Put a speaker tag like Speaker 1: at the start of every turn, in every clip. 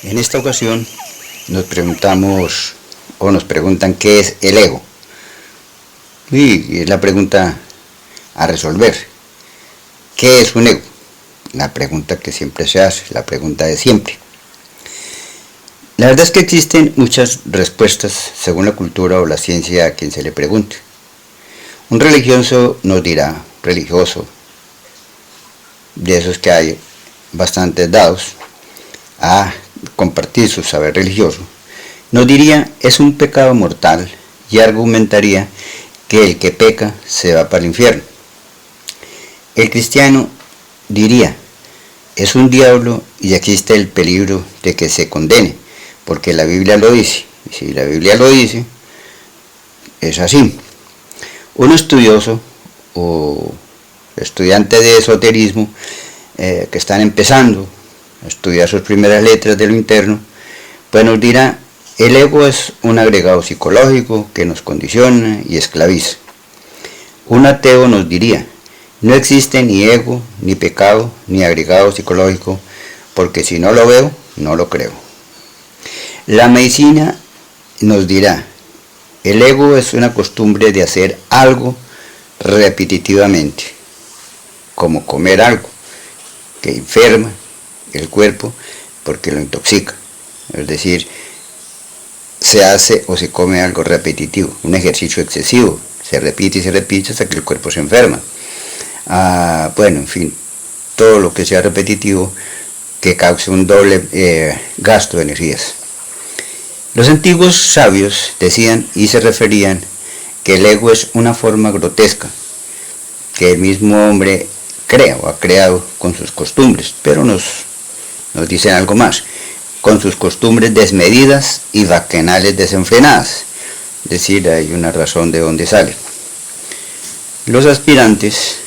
Speaker 1: En esta ocasión nos preguntamos o nos preguntan qué es el ego. Y es la pregunta a resolver. ¿Qué es un ego? La pregunta que siempre se hace, la pregunta de siempre. La verdad es que existen muchas respuestas según la cultura o la ciencia a quien se le pregunte. Un religioso nos dirá, religioso, de esos que hay bastantes dados a compartir su saber religioso, nos diría es un pecado mortal y argumentaría que el que peca se va para el infierno. El cristiano diría es un diablo y existe el peligro de que se condene, porque la Biblia lo dice, y si la Biblia lo dice, es así. Un estudioso o estudiante de esoterismo que están empezando a estudiar sus primeras letras de lo interno, pues nos dirá, el ego es un agregado psicológico que nos condiciona y esclaviza. Un ateo nos diría, no existe ni ego, ni pecado, ni agregado psicológico, porque si no lo veo, no lo creo. La medicina nos dirá, el ego es una costumbre de hacer algo repetitivamente, como comer algo que enferma el cuerpo porque lo intoxica. Es decir, se hace o se come algo repetitivo, un ejercicio excesivo, se repite y se repite hasta que el cuerpo se enferma. Bueno, en fin, todo lo que sea repetitivo que cause un doble gasto de energías. Los antiguos sabios decían y se referían que el ego es una forma grotesca que el mismo hombre crea o ha creado con sus costumbres, pero nos dicen algo más, con sus costumbres desmedidas y bacanales desenfrenadas, es decir, hay una razón de dónde sale. Los aspirantes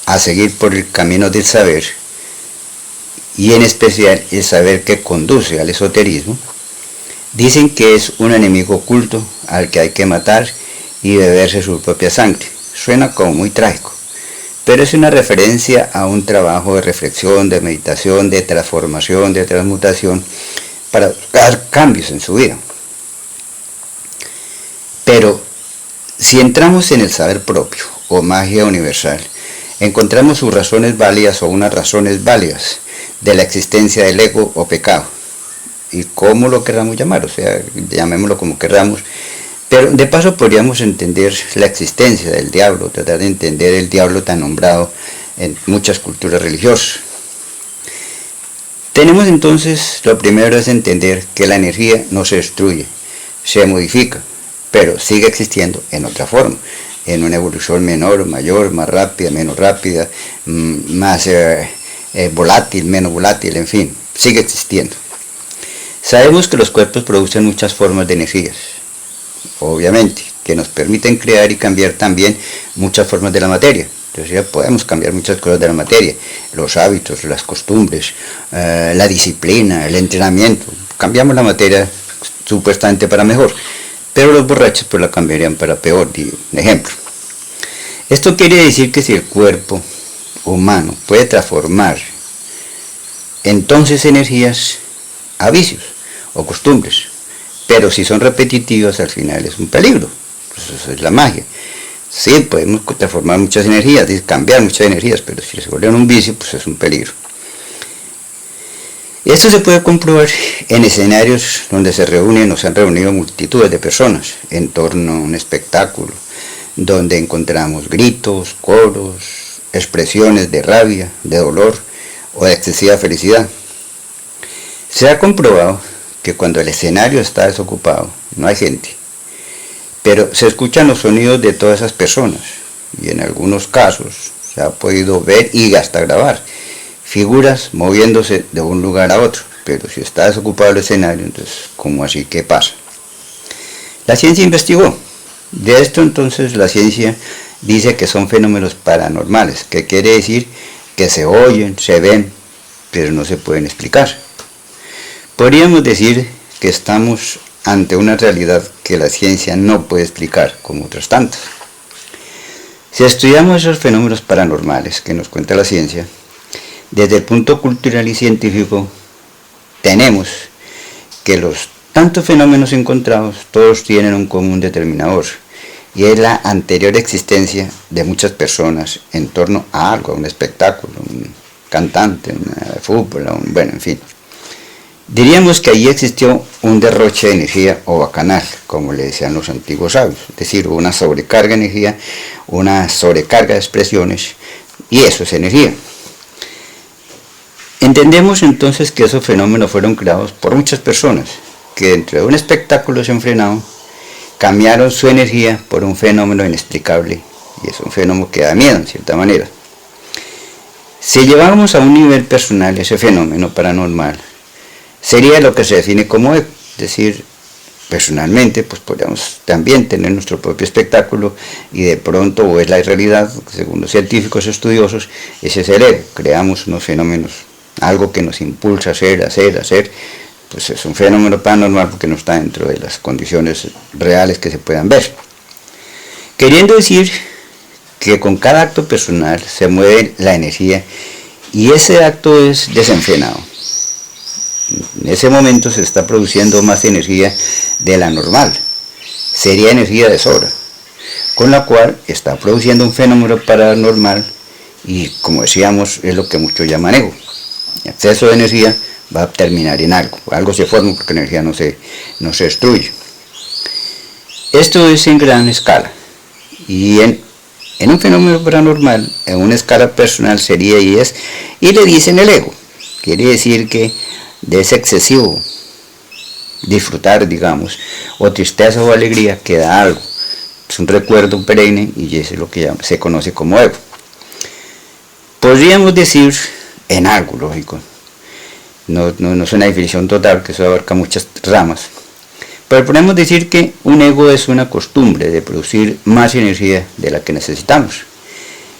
Speaker 1: a seguir por el camino del saber, y en especial el saber que conduce al esoterismo, dicen que es un enemigo oculto al que hay que matar y beberse su propia sangre. Suena como muy trágico, pero es una referencia a un trabajo de reflexión, de meditación, de transformación, de transmutación, para buscar cambios en su vida. Pero si entramos en el saber propio o magia universal, encontramos sus razones válidas o unas razones válidas de la existencia del ego o pecado, y cómo lo queramos llamar, o sea, llamémoslo como queramos, pero de paso podríamos entender la existencia del diablo, tratar de entender el diablo tan nombrado en muchas culturas religiosas. Tenemos entonces, lo primero es entender que la energía no se destruye, se modifica, pero sigue existiendo en otra forma, en una evolución menor, mayor, más rápida, menos rápida, más volátil, menos volátil, en fin, sigue existiendo. Sabemos que los cuerpos producen muchas formas de energías, obviamente, que nos permiten crear y cambiar también muchas formas de la materia. Entonces ya podemos cambiar muchas cosas de la materia, los hábitos, las costumbres, la disciplina, el entrenamiento. Cambiamos la materia supuestamente para mejor, pero los borrachos pues la cambiarían para peor, digo, un ejemplo. Esto quiere decir que si el cuerpo humano puede transformar entonces energías a vicios o costumbres, pero si son repetitivas al final es un peligro. Pues eso es la magia. Sí, podemos transformar muchas energías, cambiar muchas energías, pero si se vuelven un vicio, pues es un peligro. Esto se puede comprobar en escenarios donde se reúnen o se han reunido multitudes de personas en torno a un espectáculo, donde encontramos gritos, coros, expresiones de rabia, de dolor o de excesiva felicidad. Se ha comprobado que cuando el escenario está desocupado, no hay gente, pero se escuchan los sonidos de todas esas personas, y en algunos casos se ha podido ver y hasta grabar figuras moviéndose de un lugar a otro, pero si está desocupado el escenario, entonces, ¿cómo así? ¿Qué pasa? La ciencia investigó. De esto entonces la ciencia dice que son fenómenos paranormales, que quiere decir que se oyen, se ven, pero no se pueden explicar. Podríamos decir que estamos ante una realidad que la ciencia no puede explicar, como otras tantas. Si estudiamos esos fenómenos paranormales que nos cuenta la ciencia, desde el punto cultural y científico, tenemos que los tantos fenómenos encontrados, todos tienen un común determinador, y es la anterior existencia de muchas personas en torno a algo, a un espectáculo, un cantante, un fútbol, bueno, en fin. Diríamos que allí existió un derroche de energía o bacanal, como le decían los antiguos sabios, es decir, una sobrecarga de energía, una sobrecarga de expresiones, y eso es energía. Entendemos entonces que esos fenómenos fueron creados por muchas personas, que dentro de un espectáculo desenfrenado cambiaron su energía por un fenómeno inexplicable, y es un fenómeno que da miedo en cierta manera. Si llevamos a un nivel personal ese fenómeno paranormal, sería lo que se define como ego, es decir, personalmente pues podríamos también tener nuestro propio espectáculo y de pronto, o es la realidad, según los científicos estudiosos, ese es el ego, creamos unos fenómenos, algo que nos impulsa a hacer, pues es un fenómeno paranormal porque no está dentro de las condiciones reales que se puedan ver. Queriendo decir que con cada acto personal se mueve la energía y ese acto es desenfrenado. En ese momento se está produciendo más energía de la normal, sería energía de sobra, con la cual está produciendo un fenómeno paranormal y, como decíamos, es lo que muchos llaman ego. El exceso de energía va a terminar en algo se forma porque la energía no se destruye. Esto es en gran escala, y en un fenómeno paranormal, en una escala personal sería y le dicen el ego. Quiere decir que de ese excesivo disfrutar, digamos, o tristeza o alegría, queda algo. Es un recuerdo perenne y eso es lo que se conoce como ego. Podríamos decir en algo, lógico. No es una definición total, que eso abarca muchas ramas. Pero podemos decir que un ego es una costumbre de producir más energía de la que necesitamos.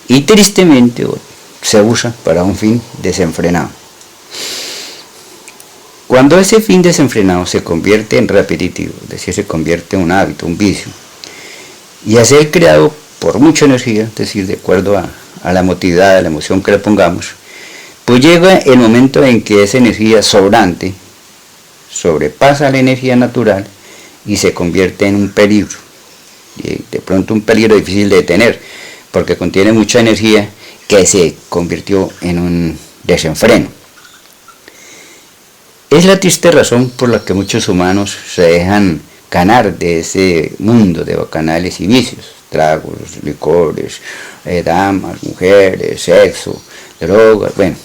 Speaker 1: Y tristemente se usa para un fin desenfrenado. Cuando ese fin desenfrenado se convierte en repetitivo, es decir, se convierte en un hábito, un vicio, y a ser creado por mucha energía, es decir, de acuerdo a la emotividad, a la emoción que le pongamos, pues llega el momento en que esa energía sobrante sobrepasa la energía natural y se convierte en un peligro. Y de pronto un peligro difícil de detener, porque contiene mucha energía que se convirtió en un desenfreno. Es la triste razón por la que muchos humanos se dejan ganar de ese mundo de bacanales y vicios, tragos, licores, damas, mujeres, sexo, drogas, bueno.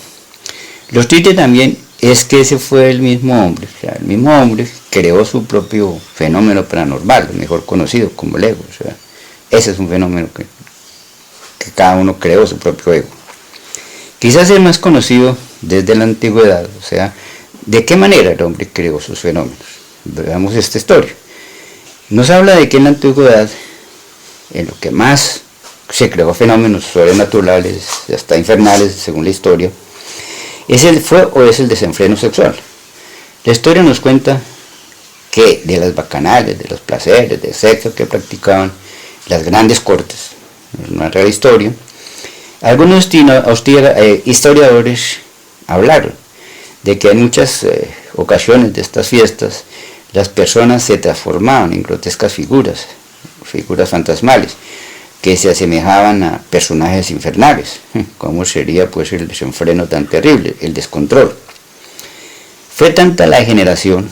Speaker 1: Lo triste también es que ese fue el mismo hombre, o sea, el mismo hombre creó su propio fenómeno paranormal, mejor conocido como el ego, o sea, ese es un fenómeno que cada uno creó su propio ego. Quizás el más conocido desde la antigüedad, o sea, ¿de qué manera el hombre creó sus fenómenos? Veamos esta historia. Nos habla de que en la antigüedad, en lo que más se creó fenómenos sobrenaturales, hasta infernales, según la historia, fue o es el desenfreno sexual. La historia nos cuenta que de las bacanales, de los placeres, del sexo que practicaban las grandes cortes, es una real historia, algunos historiadores hablaron de que en muchas ocasiones de estas fiestas las personas se transformaban en grotescas figuras fantasmales, que se asemejaban a personajes infernales. ¿Cómo sería pues el desenfreno tan terrible, el descontrol? Fue tanta la degeneración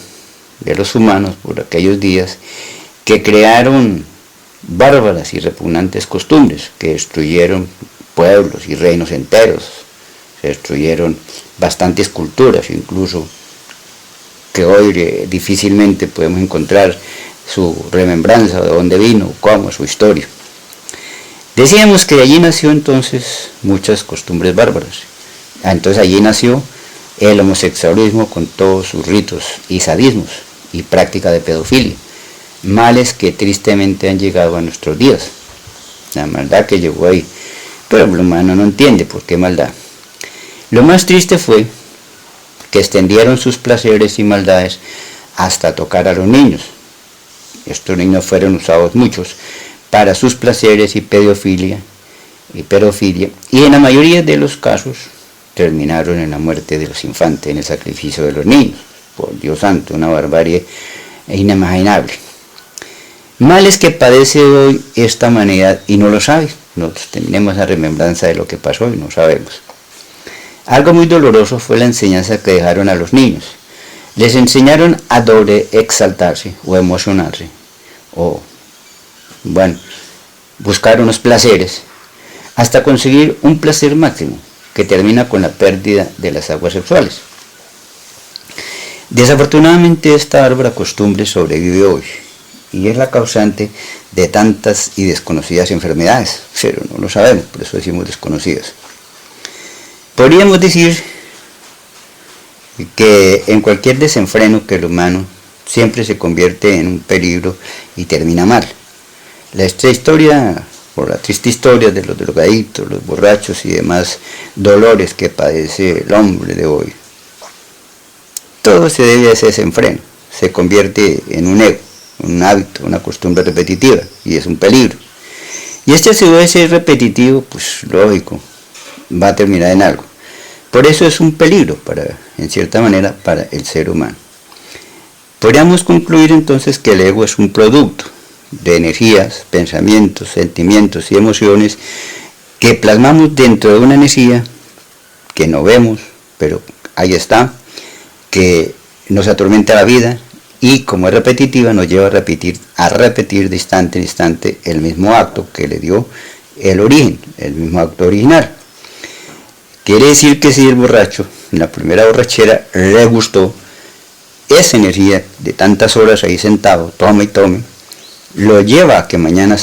Speaker 1: de los humanos por aquellos días que crearon bárbaras y repugnantes costumbres que destruyeron pueblos y reinos enteros, se destruyeron bastantes culturas, incluso que hoy difícilmente podemos encontrar su remembranza de dónde vino, cómo, su historia. Decíamos que allí nació entonces muchas costumbres bárbaras. Entonces allí nació el homosexualismo con todos sus ritos y sadismos y práctica de pedofilia, males que tristemente han llegado a nuestros días. La maldad que llegó ahí, pero el humano no entiende por qué maldad. Lo más triste fue que extendieron sus placeres y maldades hasta tocar a los niños. Estos niños fueron usados muchos para sus placeres y pedofilia, y en la mayoría de los casos terminaron en la muerte de los infantes, en el sacrificio de los niños. por Dios santo, una barbarie inimaginable. Mal es que padece hoy esta humanidad y no lo sabe. Nosotros tenemos la remembranza de lo que pasó y no sabemos. Algo muy doloroso fue la enseñanza que dejaron a los niños. Les enseñaron a doble exaltarse o emocionarse, o, bueno, buscar unos placeres, hasta conseguir un placer máximo, que termina con la pérdida de las aguas sexuales. Desafortunadamente esta bárbara costumbre sobrevive hoy, y es la causante de tantas y desconocidas enfermedades, pero no lo sabemos, por eso decimos desconocidas. Podríamos decir que en cualquier desenfreno que el humano siempre se convierte en un peligro y termina mal. La triste historia de los drogaditos, los borrachos y demás dolores que padece el hombre de hoy, todo se debe a ese desenfreno, se convierte en un ego, un hábito, una costumbre repetitiva, y es un peligro. Y si debe ser repetitivo, pues lógico, va a terminar en algo. Por eso es un peligro, en cierta manera, para el ser humano. Podríamos concluir entonces que el ego es un producto de energías, pensamientos, sentimientos y emociones que plasmamos dentro de una energía que no vemos, pero ahí está, que nos atormenta la vida y como es repetitiva nos lleva a repetir de instante en instante el mismo acto que le dio el origen, el mismo acto original. Quiere decir que si el borracho en la primera borrachera le gustó esa energía de tantas horas ahí sentado, tome y tome, lo lleva a que mañana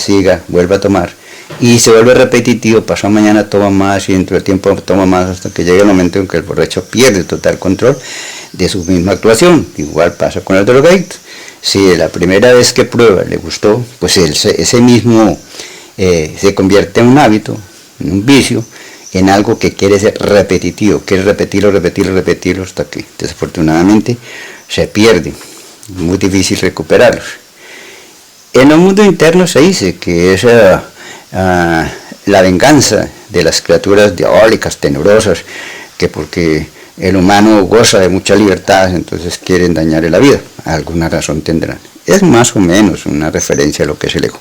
Speaker 1: vuelva a tomar y se vuelve repetitivo, pasó mañana toma más y dentro del tiempo toma más hasta que llega el momento en que el borracho pierde total control de su misma actuación. Igual pasa con el drogadicto. Si la primera vez que prueba le gustó, pues ese mismo se convierte en un hábito, en un vicio, en algo que quiere ser repetitivo, quiere repetirlo hasta que desafortunadamente se pierde. Es muy difícil recuperarlos. En el mundo interno se dice que es la venganza de las criaturas diabólicas, tenebrosas, que porque el humano goza de mucha libertad, entonces quieren dañarle la vida. Alguna razón tendrán. Es más o menos una referencia a lo que es el ego.